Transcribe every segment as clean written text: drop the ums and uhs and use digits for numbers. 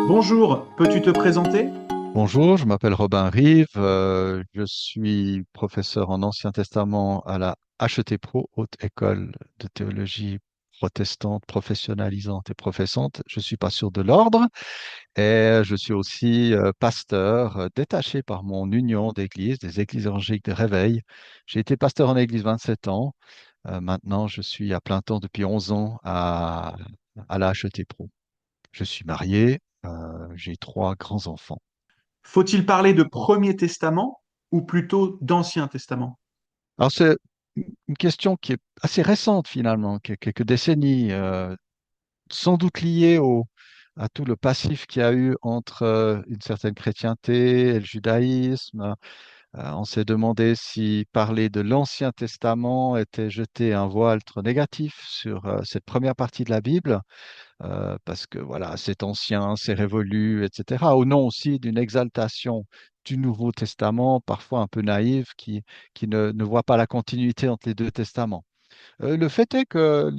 Bonjour, peux-tu te présenter? Bonjour, je m'appelle Robin Rive, je suis professeur en Ancien Testament à la HET Pro, Haute École de théologie protestante, professionnalisante et professante. Je suis pasteur de l'ordre et je suis aussi pasteur détaché par mon union d'églises, des églises évangéliques de Réveil. J'ai été pasteur en église 27 ans. Maintenant, je suis à plein temps depuis 11 ans à la HET Pro. Je suis marié, j'ai trois grands-enfants. Faut-il parler de Premier Testament ou plutôt d'Ancien Testament? Alors, c'est une question qui est assez récente finalement, qui a quelques décennies, sans doute liée à tout le passif qu'il y a eu entre une certaine chrétienté et le judaïsme. On s'est demandé si parler de l'Ancien Testament était jeter un voile trop négatif sur cette première partie de la Bible, parce que voilà, c'est ancien, c'est révolu, etc. Au nom aussi d'une exaltation du Nouveau Testament, parfois un peu naïve, qui ne voit pas la continuité entre les deux testaments. Le fait est que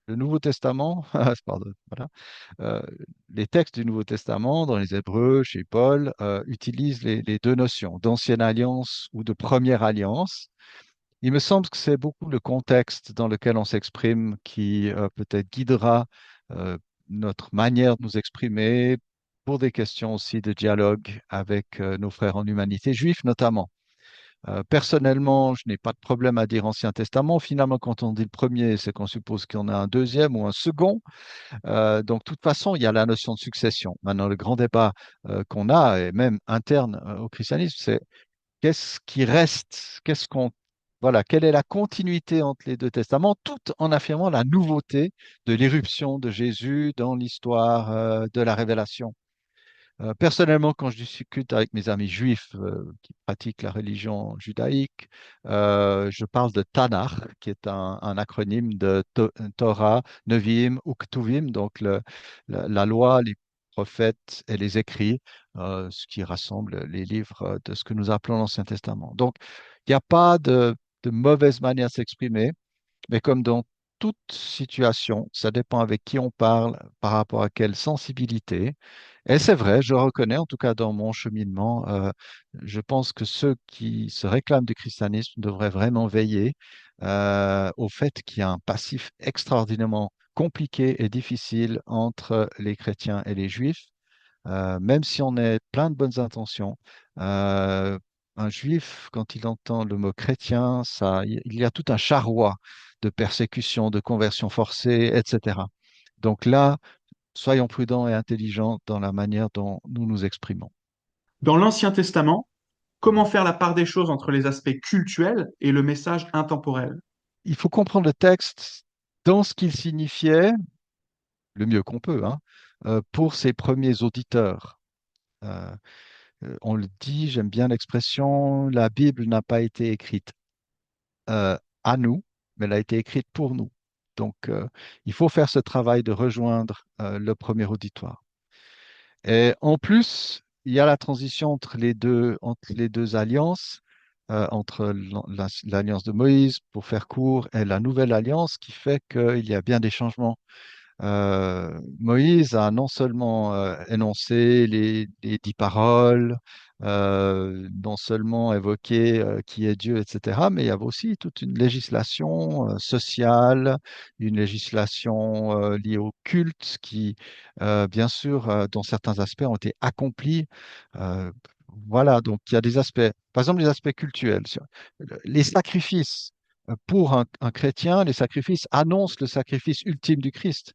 le Nouveau Testament, pardon, voilà, euh, les textes du Nouveau Testament, dans les Hébreux, chez Paul, utilisent les deux notions d'ancienne alliance ou de première alliance. Il me semble que c'est beaucoup le contexte dans lequel on s'exprime qui peut-être guidera euh, notre manière de nous exprimer pour des questions aussi de dialogue avec nos frères en humanité, juifs notamment. Personnellement, je n'ai pas de problème à dire Ancien Testament. Finalement, quand on dit le premier, c'est qu'on suppose qu'il y en a un deuxième ou un second. Donc, de toute façon, il y a la notion de succession. Maintenant, le grand débat qu'on a, et même interne au christianisme, c'est qu'est-ce qui reste, voilà, quelle est la continuité entre les deux testaments, tout en affirmant la nouveauté de l'irruption de Jésus dans l'histoire de la révélation. Personnellement, quand je discute avec mes amis juifs qui pratiquent la religion judaïque, je parle de Tanakh, qui est un acronyme de Torah, Nevi'im ou Ketuvim, donc la loi, les prophètes et les écrits, ce qui rassemble les livres de ce que nous appelons l'Ancien Testament. Donc, il n'y a pas de mauvaise manière de s'exprimer. Mais comme dans toute situation, ça dépend avec qui on parle, par rapport à quelle sensibilité. Et c'est vrai, je reconnais, en tout cas dans mon cheminement, je pense que ceux qui se réclament du christianisme devraient vraiment veiller au fait qu'il y a un passif extraordinairement compliqué et difficile entre les chrétiens et les juifs. Même si on est plein de bonnes intentions, euh, un juif, quand il entend le mot chrétien, il y a tout un charroi de persécution, de conversion forcée, etc. Donc là, soyons prudents et intelligents dans la manière dont nous nous exprimons. Dans l'Ancien Testament, comment faire la part des choses entre les aspects cultuels et le message intemporel? Il faut comprendre le texte dans ce qu'il signifiait, le mieux qu'on peut, hein, pour ses premiers auditeurs. Euh, on le dit, j'aime bien l'expression, la Bible n'a pas été écrite à nous, mais elle a été écrite pour nous. Donc, il faut faire ce travail de rejoindre le premier auditoire. Et en plus, il y a la transition entre les deux alliances, entre l'alliance de Moïse, pour faire court, et la nouvelle alliance qui fait qu'il y a bien des changements. Moïse a non seulement énoncé les 10 paroles, non seulement évoqué qui est Dieu, etc., mais il y avait aussi toute une législation sociale, une législation liée au culte qui, bien sûr, dans certains aspects ont été accomplis. Euh, voilà, donc il y a des aspects, par exemple les aspects cultuels, les sacrifices. Pour un chrétien, les sacrifices annoncent le sacrifice ultime du Christ.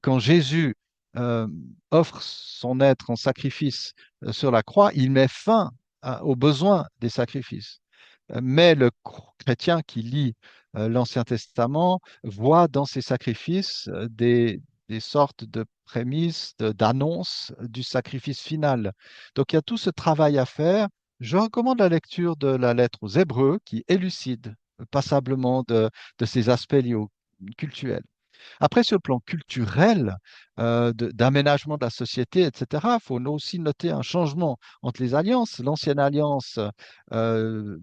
Quand Jésus euh, offre son être en sacrifice sur la croix, il met fin aux besoins des sacrifices. Mais le chrétien qui lit l'Ancien Testament voit dans ces sacrifices des sortes de prémices, d'annonces du sacrifice final. Donc il y a tout ce travail à faire. Je recommande la lecture de la lettre aux Hébreux qui élucide passablement de ces aspects liés au cultuel. Après, sur le plan culturel, d'aménagement de la société, etc., il faut aussi noter un changement entre les alliances. L'ancienne alliance euh,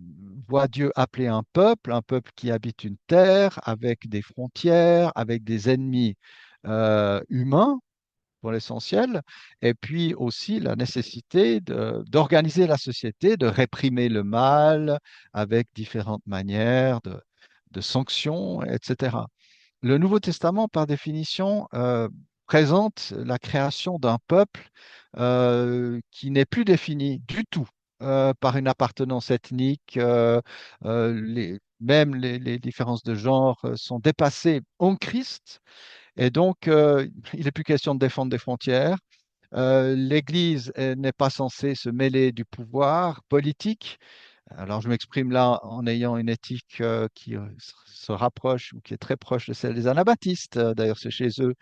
voit Dieu appeler un peuple qui habite une terre avec des frontières, avec des ennemis humains, pour l'essentiel, et puis aussi la nécessité d'organiser la société, de réprimer le mal avec différentes manières de sanctions, etc. Le Nouveau Testament, par définition, présente la création d'un peuple qui n'est plus défini du tout par une appartenance ethnique. Même les différences de genre sont dépassées en Christ. Et donc, il n'est plus question de défendre des frontières. L'Église n'est pas censée se mêler du pouvoir politique. Alors, je m'exprime là en ayant une éthique qui se rapproche ou qui est très proche de celle des anabaptistes. D'ailleurs, c'est chez eux,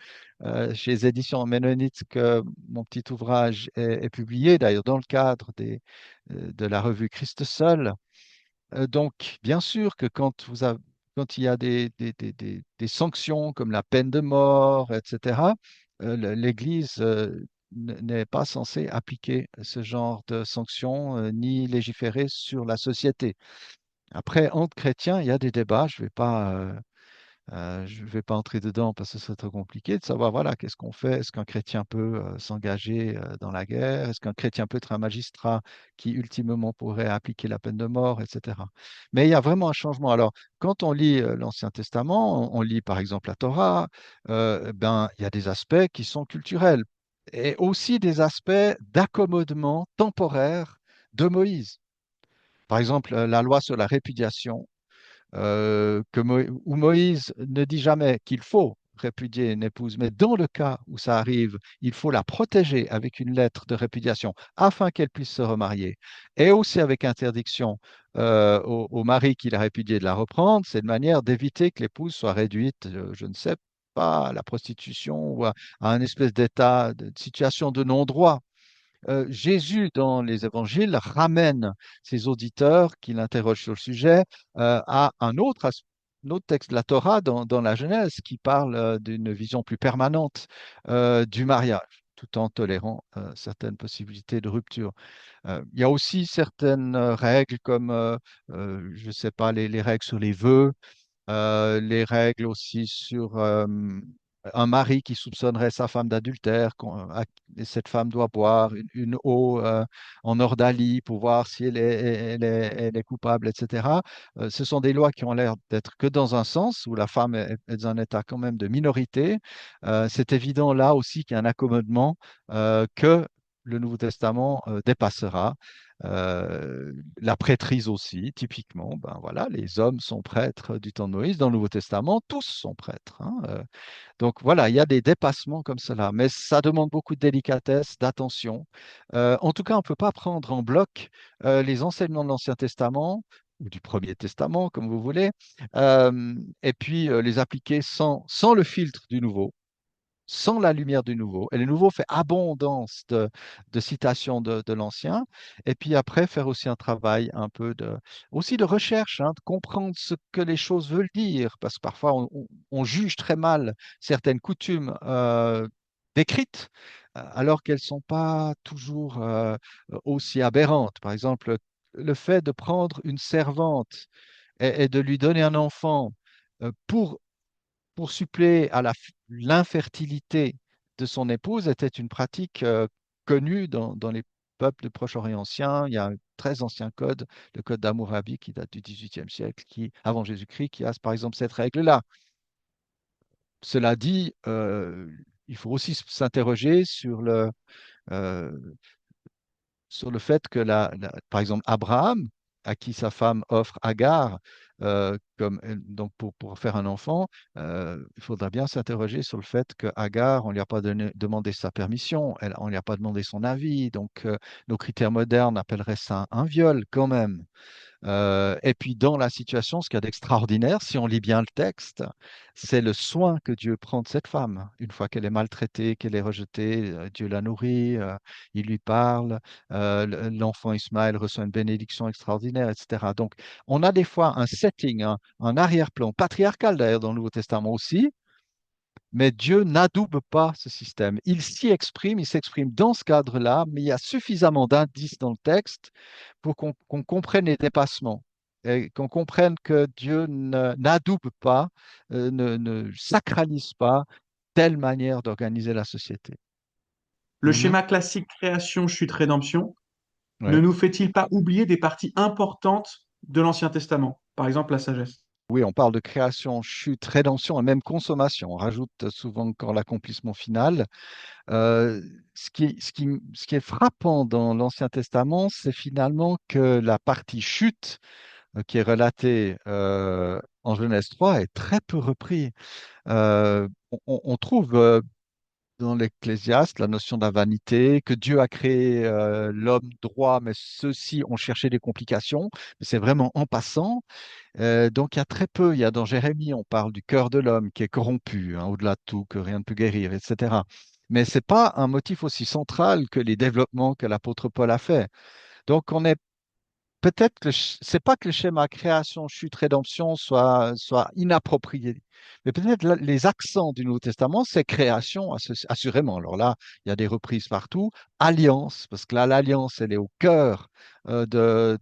chez les éditions ménonites, que mon petit ouvrage est publié, d'ailleurs, dans le cadre de la revue Christ seul. Donc, bien sûr que quand il y a des sanctions comme la peine de mort, etc., l'Église n'est pas censée appliquer ce genre de sanctions ni légiférer sur la société. Après, entre chrétiens, il y a des débats. Je vais pas entrer dedans parce que ce serait trop compliqué de savoir, voilà, qu'est-ce qu'on fait? Est-ce qu'un chrétien peut s'engager dans la guerre? Est-ce qu'un chrétien peut être un magistrat qui ultimement pourrait appliquer la peine de mort, etc. Mais il y a vraiment un changement. Alors, quand on lit l'Ancien Testament, on lit par exemple la Torah, ben, il y a des aspects qui sont culturels et aussi des aspects d'accommodement temporaire de Moïse. Par exemple, la loi sur la répudiation où Moïse ne dit jamais qu'il faut répudier une épouse, mais dans le cas où ça arrive, il faut la protéger avec une lettre de répudiation afin qu'elle puisse se remarier, et aussi avec interdiction au mari qui l'a répudiée de la reprendre. C'est une manière d'éviter que l'épouse soit réduite, je ne sais pas, à la prostitution ou à un espèce d'état, de situation de non-droit. Jésus, dans les évangiles, ramène ses auditeurs qui l'interrogent sur le sujet à un autre texte de la Torah dans la Genèse qui parle d'une vision plus permanente du mariage, tout en tolérant certaines possibilités de rupture. Il y a aussi certaines règles comme, je ne sais pas, les règles sur les vœux, les règles aussi sur un mari qui soupçonnerait sa femme d'adultère, et cette femme doit boire une eau en ordalie pour voir si elle est coupable, etc. Ce sont des lois qui ont l'air d'être que dans un sens, où la femme est dans un état quand même de minorité. C'est évident là aussi qu'il y a un accommodement que le Nouveau Testament dépassera. La prêtrise aussi, typiquement, ben voilà, les hommes sont prêtres du temps de Moïse. Dans le Nouveau Testament, tous sont prêtres, hein. Donc voilà, il y a des dépassements comme cela, mais ça demande beaucoup de délicatesse, d'attention. En tout cas, on ne peut pas prendre en bloc les enseignements de l'Ancien Testament ou du Premier Testament, comme vous voulez, et puis les appliquer sans le filtre du Nouveau, sans la lumière du nouveau. Et le nouveau fait abondance de citations de l'ancien. Et puis après, faire aussi un travail un peu aussi de recherche, hein, de comprendre ce que les choses veulent dire. Parce que parfois, on juge très mal certaines coutumes décrites, alors qu'elles ne sont pas toujours aussi aberrantes. Par exemple, le fait de prendre une servante et de lui donner un enfant pour suppléer à l'infertilité de son épouse était une pratique connue dans les peuples du Proche-Orient ancien. Il y a un très ancien code, le code d'Hammurabi, qui date du XVIIIe siècle, avant Jésus-Christ, qui a par exemple cette règle-là. Cela dit, il faut aussi s'interroger euh, sur le fait que, par exemple, Abraham, à qui sa femme offre Agar donc pour faire un enfant, il faudra bien s'interroger sur le fait que Agar, on ne lui a pas demandé sa permission, on ne lui a pas demandé son avis. Donc, nos critères modernes appelleraient ça un viol quand même. Et puis dans la situation, ce qu'il y a d'extraordinaire, si on lit bien le texte, c'est le soin que Dieu prend de cette femme. Une fois qu'elle est maltraitée, qu'elle est rejetée, Dieu la nourrit, il lui parle, l'enfant Ismaël reçoit une bénédiction extraordinaire, etc. Donc on a des fois un setting, un arrière-plan, patriarcal d'ailleurs dans le Nouveau Testament aussi, mais Dieu n'adoube pas ce système. Il s'y exprime, il s'exprime dans ce cadre-là, mais il y a suffisamment d'indices dans le texte pour qu'on comprenne les dépassements et qu'on comprenne que Dieu n'adoube pas, ne sacralise pas telle manière d'organiser la société. Le Mhm. schéma classique création, chute, rédemption ne Ouais. nous fait-il pas oublier des parties importantes de l'Ancien Testament? Par exemple, la sagesse. Oui, on parle de création, chute, rédemption et même consommation. On rajoute souvent encore l'accomplissement final. Euh, ce qui est frappant dans l'Ancien Testament, c'est finalement que la partie chute qui est relatée en Genèse 3 est très peu reprise. On trouve dans l'Ecclésiaste la notion de la vanité, que Dieu a créé l'homme droit, mais ceux-ci ont cherché des complications. Mais c'est vraiment en passant. Donc il y a très peu. Il y a dans Jérémie, on parle du cœur de l'homme qui est corrompu, hein, au-delà de tout, que rien ne peut guérir, etc. Mais c'est pas un motif aussi central que les développements que l'apôtre Paul a fait. Donc on est peut-être que c'est pas que le schéma création, chute, rédemption soit inapproprié, mais peut-être les accents du Nouveau Testament, c'est création, assurément. Alors là, il y a des reprises partout. Alliance, parce que là, l'alliance, elle est au cœur de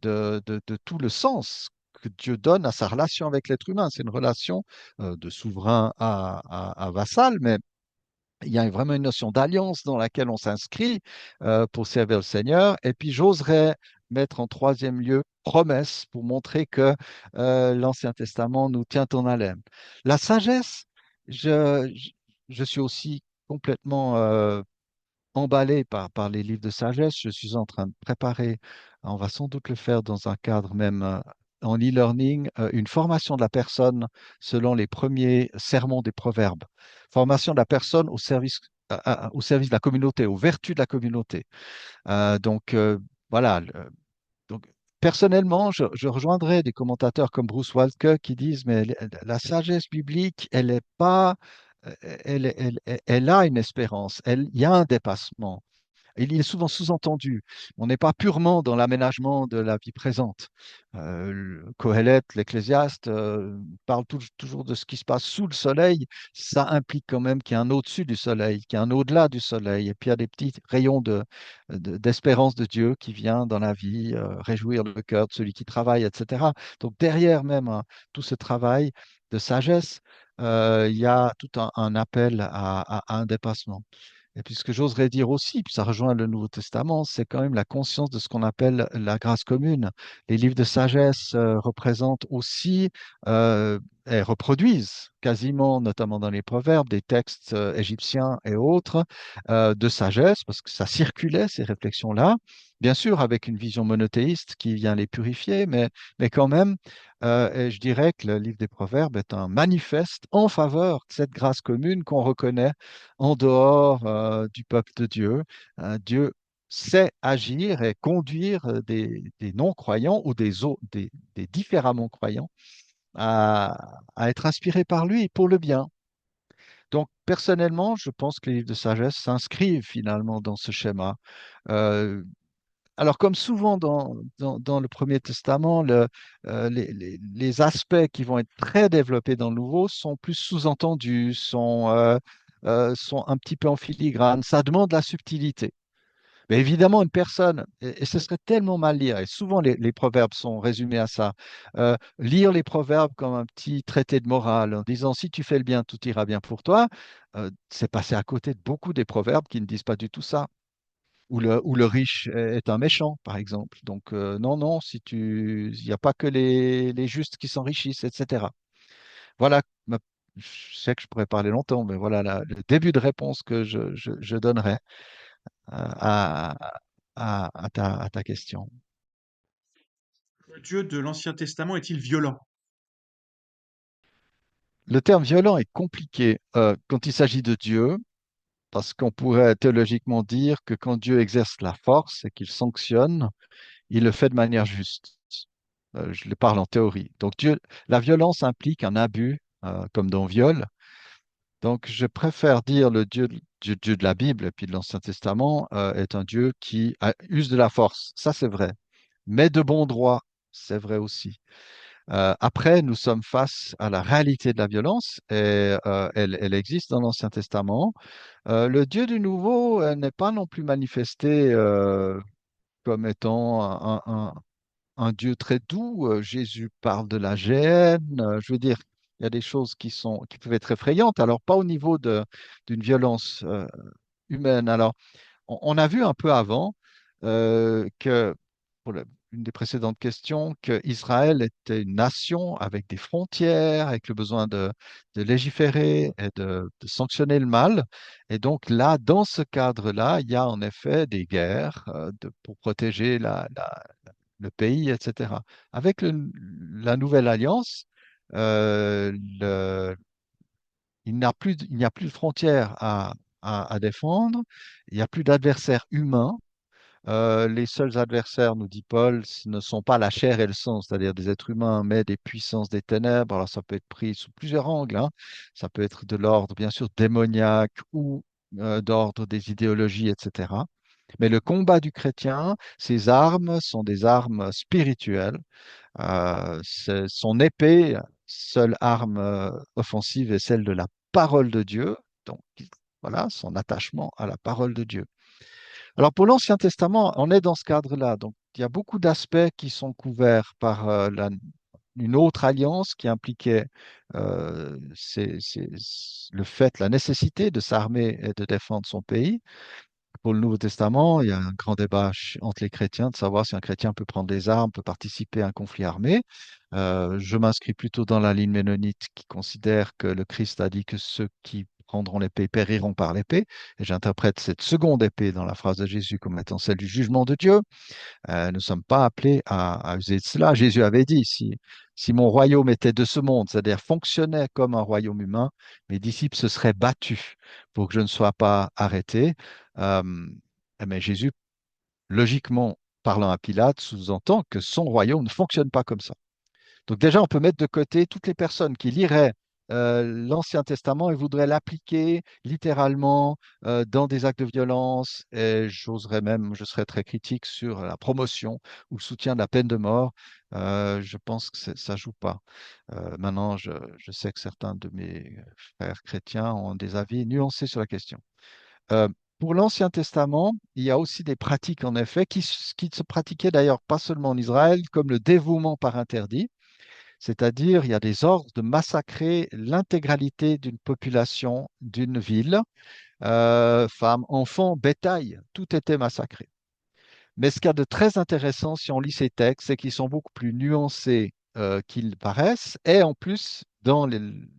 tout le sens que Dieu donne à sa relation avec l'être humain. C'est une relation de souverain à vassal, mais il y a vraiment une notion d'alliance dans laquelle on s'inscrit pour servir le Seigneur. Et puis j'oserais mettre en troisième lieu promesse pour montrer que l'Ancien Testament nous tient en haleine. La sagesse, je suis aussi complètement emballé par les livres de sagesse. Je suis en train de préparer, on va sans doute le faire dans un cadre même en e-learning, une formation de la personne selon les premiers sermons des proverbes. Formation de la personne au service de la communauté, aux vertus de la communauté. Donc, voilà. Donc, personnellement, je rejoindrai des commentateurs comme Bruce Waltke qui disent, mais la sagesse biblique, elle est pas, elle a une espérance, il y a un dépassement. Il est souvent sous-entendu. On n'est pas purement dans l'aménagement de la vie présente. Qoheleth, l'Ecclésiaste, parle toujours de ce qui se passe sous le soleil. Ça implique quand même qu'il y a un au-dessus du soleil, qu'il y a un au-delà du soleil. Et puis il y a des petits rayons d'espérance de Dieu qui vient dans la vie, réjouir le cœur de celui qui travaille, etc. Donc derrière même hein, tout ce travail de sagesse, il y a tout un appel à un dépassement. Et puis ce que j'oserais dire aussi, puis ça rejoint le Nouveau Testament, c'est quand même la conscience de ce qu'on appelle la grâce commune. Les livres de sagesse représentent aussi et reproduisent quasiment, notamment dans les proverbes, des textes égyptiens et autres de sagesse, parce que ça circulait, ces réflexions-là. Bien sûr, avec une vision monothéiste qui vient les purifier, mais quand même, et je dirais que le livre des Proverbes est un manifeste en faveur de cette grâce commune qu'on reconnaît en dehors du peuple de Dieu. Dieu sait agir et conduire des non-croyants ou des différemment croyants à être inspirés par lui pour le bien. Donc, personnellement, je pense que les livres de sagesse s'inscrivent finalement dans ce schéma. Euh, alors, comme souvent dans le Premier Testament, les aspects qui vont être très développés dans le Nouveau sont plus sous-entendus, sont un petit peu en filigrane. Ça demande la subtilité. Mais évidemment, une personne, et ce serait tellement mal lire, et souvent les proverbes sont résumés à ça, lire les proverbes comme un petit traité de morale en disant si tu fais le bien, tout ira bien pour toi, c'est passer à côté de beaucoup des proverbes qui ne disent pas du tout ça où le riche est un méchant, par exemple. Donc, non, non, il n'y a pas que les justes qui s'enrichissent, etc. Voilà, je sais que je pourrais parler longtemps, mais voilà le début de réponse que je donnerais à, à ta question. Le Dieu de l'Ancien Testament est-il violent? Le terme violent est compliqué quand il s'agit de Dieu, parce qu'on pourrait théologiquement dire que quand Dieu exerce la force et qu'il sanctionne, il le fait de manière juste. Je le parle en théorie. Donc la violence implique un abus, comme dans viol. Donc je préfère dire le Dieu de la Bible et puis de l'Ancien Testament est un Dieu qui use de la force. Ça, c'est vrai. Mais de bon droit, c'est vrai aussi. Après, nous sommes face à la réalité de la violence et elle existe dans l'Ancien Testament. Le Dieu du Nouveau n'est pas non plus manifesté comme étant un Dieu très doux. Jésus parle de la gêne. Je veux dire, il y a des choses qui peuvent être effrayantes. Alors, pas au niveau d'une violence humaine. Alors, on a vu un peu avant que, pour une des précédentes questions, qu'Israël était une nation avec des frontières, avec le besoin de légiférer et de sanctionner le mal. Et donc là, dans ce cadre-là, il y a en effet des guerres pour protéger le pays, etc. Avec la nouvelle alliance, euh, le- il n'y a plus de frontières à défendre, il n'y a plus d'adversaires humains. Les seuls adversaires, nous dit Paul, ce ne sont pas la chair et le sang, c'est-à-dire des êtres humains, mais des puissances des ténèbres. Alors ça peut être pris sous plusieurs angles, hein. Ça peut être de l'ordre, bien sûr, démoniaque ou d'ordre des idéologies, etc. Mais le combat du chrétien, ses armes sont des armes spirituelles. Son épée, seule arme offensive, est celle de la parole de Dieu. Donc voilà, son attachement à la parole de Dieu. Alors pour l'Ancien Testament, on est dans ce cadre-là. Donc il y a beaucoup d'aspects qui sont couverts par une autre alliance qui impliquait le fait, la nécessité de s'armer et de défendre son pays. Pour le Nouveau Testament, il y a un grand débat entre les chrétiens de savoir si un chrétien peut prendre des armes, peut participer à un conflit armé. Je m'inscris plutôt dans la ligne ménonite qui considère que le Christ a dit que ceux qui prendront l'épée périront par l'épée. Et j'interprète cette seconde épée dans la phrase de Jésus comme étant celle du jugement de Dieu. Nous ne sommes pas appelés à user de cela. Jésus avait dit, si mon royaume était de ce monde, c'est-à-dire fonctionnait comme un royaume humain, mes disciples se seraient battus pour que je ne sois pas arrêté. Euh, mais Jésus, logiquement parlant à Pilate, sous-entend que son royaume ne fonctionne pas comme ça. Donc déjà, on peut mettre de côté toutes les personnes qui liraient l'Ancien Testament et voudraient l'appliquer littéralement dans des actes de violence. Et j'oserais même, je serais très critique sur la promotion ou le soutien de la peine de mort. Je pense que ça joue pas. Maintenant, je sais que certains de mes frères chrétiens ont des avis nuancés sur la question. Euh, pour l'Ancien Testament, il y a aussi des pratiques, en effet, qui se pratiquaient d'ailleurs pas seulement en Israël, comme le dévouement par interdit. C'est-à-dire, il y a des ordres de massacrer l'intégralité d'une population, d'une ville, femmes, enfants, bétail, tout était massacré. Mais ce qu'il y a de très intéressant, si on lit ces textes, c'est qu'ils sont beaucoup plus nuancés qu'ils paraissent, et en plus, dans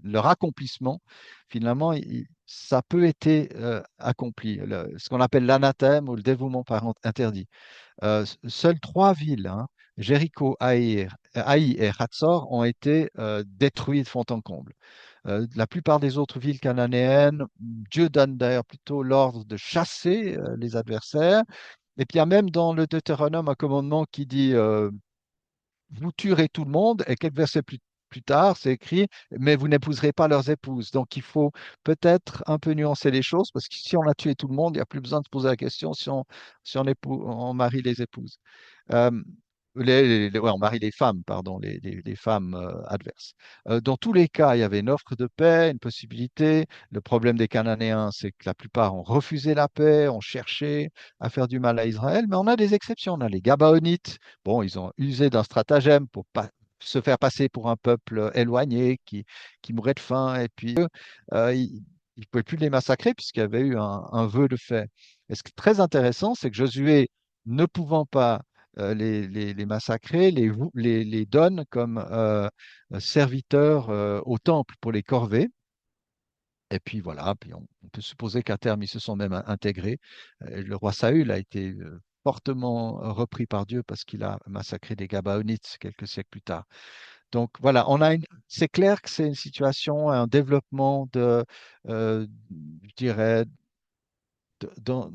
leur accomplissement, finalement, ça peut être accompli. Ce qu'on appelle l'anathème ou le dévouement par interdit. Seules trois villes, hein, Jéricho, Haï et Hatzor, ont été détruites de fond en comble. La plupart des autres villes cananéennes, Dieu donne d'ailleurs plutôt l'ordre de chasser les adversaires. Et puis il y a même dans le Deutéronome un commandement qui dit vous tuerez tout le monde, et quelques versets plus tard, c'est écrit, mais vous n'épouserez pas leurs épouses. Donc il faut peut-être un peu nuancer les choses, parce que si on a tué tout le monde, il n'y a plus besoin de se poser la question si on marie les épouses. Euh, ouais, on marie les femmes, pardon, les femmes adverses. Dans tous les cas, il y avait une offre de paix, une possibilité. Le problème des Cananéens, c'est que la plupart ont refusé la paix, ont cherché à faire du mal à Israël, mais on a des exceptions. On a les Gabaonites. Bon, ils ont usé d'un stratagème pour pas se faire passer pour un peuple éloigné qui mourait de faim. Et puis, eux, ils ne pouvaient plus les massacrer puisqu'il y avait eu un vœu de fait. Et ce qui est très intéressant, c'est que Josué, ne pouvant pas les massacrer, les donne comme serviteurs au temple pour les corvées. Et puis voilà, puis on peut supposer qu'à terme, ils se sont même intégrés. Le roi Saül a été fortement repris par Dieu parce qu'il a massacré des Gabaonites quelques siècles plus tard. Donc voilà, c'est clair que c'est une situation, un développement je dirais, dans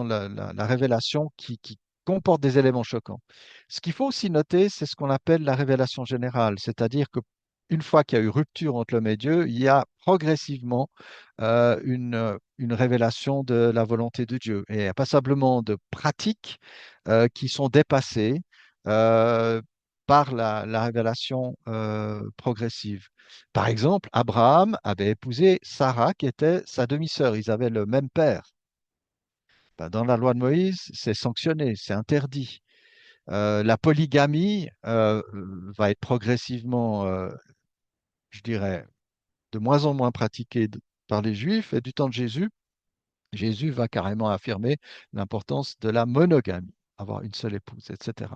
la révélation qui comporte des éléments choquants. Ce qu'il faut aussi noter, c'est ce qu'on appelle la révélation générale, c'est-à-dire que une fois qu'il y a eu rupture entre l'homme et Dieu, il y a progressivement une révélation de la volonté de Dieu. Et il n'y a pas simplement de pratiques qui sont dépassées euh, par la révélation progressive. Par exemple, Abraham avait épousé Sarah, qui était sa demi-sœur. Ils avaient le même père. Ben, dans la loi de Moïse, c'est sanctionné, c'est interdit. La polygamie va être progressivement, je dirais, de moins en moins pratiquée par les Juifs. Et du temps de Jésus, Jésus va carrément affirmer l'importance de la monogamie, avoir une seule épouse, etc.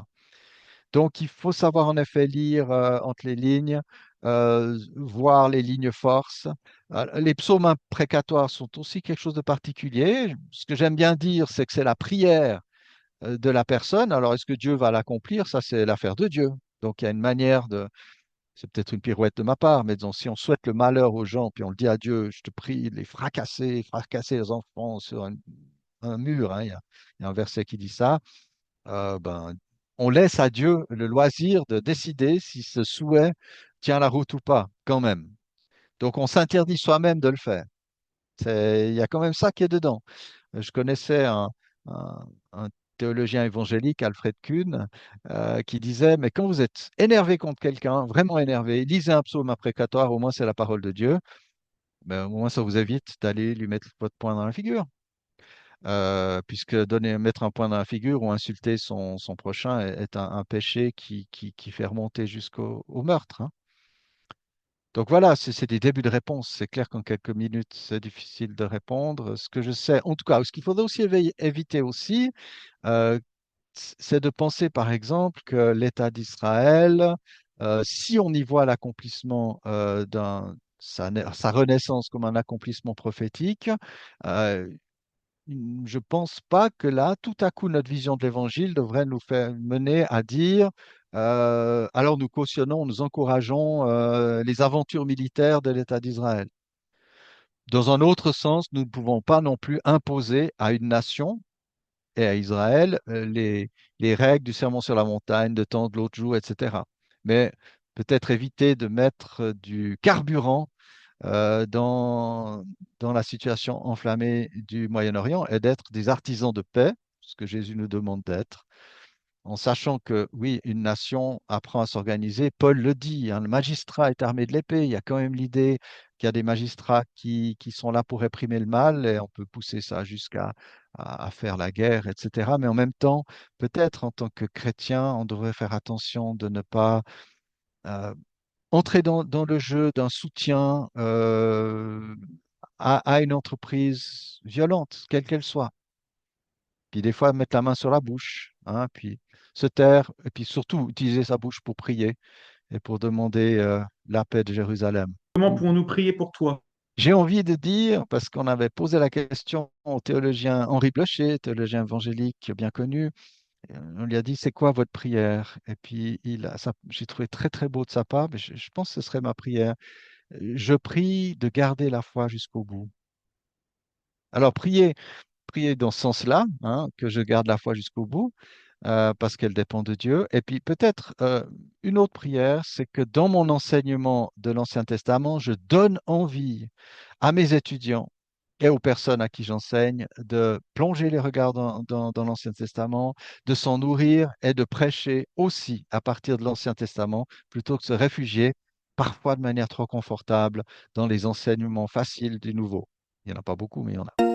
Donc, il faut savoir en effet lire entre les lignes, voir les lignes forces. Les psaumes imprécatoires sont aussi quelque chose de particulier. Ce que j'aime bien dire, c'est que c'est la prière de la personne. Alors, est-ce que Dieu va l'accomplir? Ça, c'est l'affaire de Dieu. Donc, il y a une manière de, c'est peut-être une pirouette de ma part, mais disons, si on souhaite le malheur aux gens, puis on le dit à Dieu, je te prie de les fracasser, fracasser les enfants sur un mur, hein, il y a un verset qui dit ça, ben, on laisse à Dieu le loisir de décider si ce souhait tient la route ou pas, quand même. Donc, on s'interdit soi-même de le faire. Il y a quand même ça qui est dedans. Je connaissais un théologien évangélique, Alfred Kuhn, qui disait, mais quand vous êtes énervé contre quelqu'un, vraiment énervé, lisez un psaume imprécatoire, au moins c'est la parole de Dieu, ben, au moins ça vous évite d'aller lui mettre votre poing dans la figure. Puisque mettre un poing dans la figure ou insulter son prochain est un péché qui fait remonter jusqu'au meurtre, hein. Donc voilà, c'est des débuts de réponse. C'est clair qu'en quelques minutes, c'est difficile de répondre. Ce que je sais, en tout cas, ce qu'il faudrait aussi éviter aussi, euh, c'est de penser, par exemple, que l'État d'Israël, si on y voit l'accomplissement sa renaissance comme un accomplissement prophétique, euh, je pense pas que là, tout à coup, notre vision de l'Évangile devrait nous faire mener à dire, alors nous cautionnons, nous encourageons les aventures militaires de l'État d'Israël. Dans un autre sens, nous ne pouvons pas non plus imposer à une nation et à Israël les règles du sermon sur la montagne, de temps de l'autre jour, etc. Mais peut-être éviter de mettre du carburant dans la situation enflammée du Moyen-Orient et d'être des artisans de paix, ce que Jésus nous demande d'être, en sachant que, oui, une nation apprend à s'organiser. Paul le dit, hein, le magistrat est armé de l'épée. Il y a quand même l'idée qu'il y a des magistrats qui sont là pour réprimer le mal et on peut pousser ça jusqu'à à faire la guerre, etc. Mais en même temps, peut-être en tant que chrétien, on devrait faire attention de ne pas euh, entrer dans le jeu d'un soutien à une entreprise violente, quelle qu'elle soit. Puis des fois, mettre la main sur la bouche, hein, puis se taire, et puis surtout utiliser sa bouche pour prier et pour demander la paix de Jérusalem. Comment pouvons-nous prier pour toi? J'ai envie de dire, parce qu'on avait posé la question au théologien Henri Blocher, théologien évangélique bien connu, on lui a dit, c'est quoi votre prière? Et puis, j'ai trouvé très, très beau de sa part, mais je pense que ce serait ma prière. Je prie de garder la foi jusqu'au bout. Alors, prier dans ce sens-là, hein, que je garde la foi jusqu'au bout, parce qu'elle dépend de Dieu. Et puis peut-être une autre prière, c'est que dans mon enseignement de l'Ancien Testament, je donne envie à mes étudiants et aux personnes à qui j'enseigne de plonger les regards dans l'Ancien Testament, de s'en nourrir et de prêcher aussi à partir de l'Ancien Testament, plutôt que de se réfugier, parfois de manière trop confortable, dans les enseignements faciles du Nouveau. Il n'y en a pas beaucoup, mais il y en a.